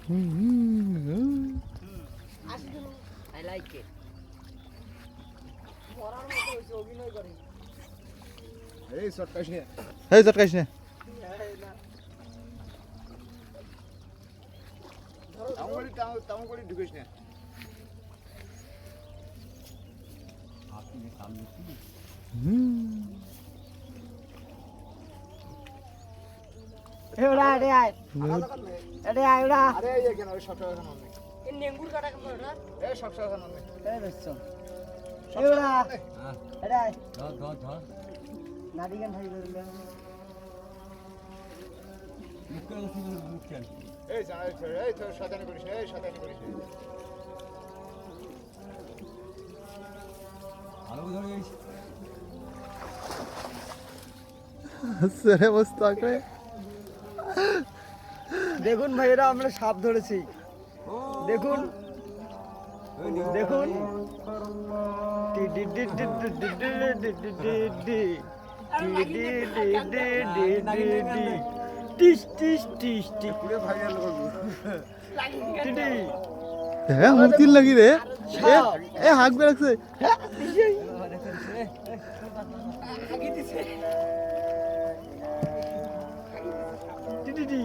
I like it. এই চটকাইছ নে এই চটকাইছ নে তামুকড়ি ঢুকিস নে Udah, deh, ay. Deh, ay, udah. আরে এই কেন ওই 7 টাকা খান অনেক Ini nggur kata kamu, udah. এই 7 টাকা খান অনেক Eh, beso. Udah. Deh, ay. ধর Nadi kan hari dulu. এই জানা এই তো শয়তানি করিস না এই শয়তানি করিস না ভালো ধরে গেছিস সেরে বস্তা করে দেখুন ভাইরা আমরা সাপ ধরেছি দেখুন দেখুন টিস টিস টিস টিস পুরো ভাইরাল করব হ্যাঁ মুক্তির লাগি রে এ হাক বেরাকছে টিটি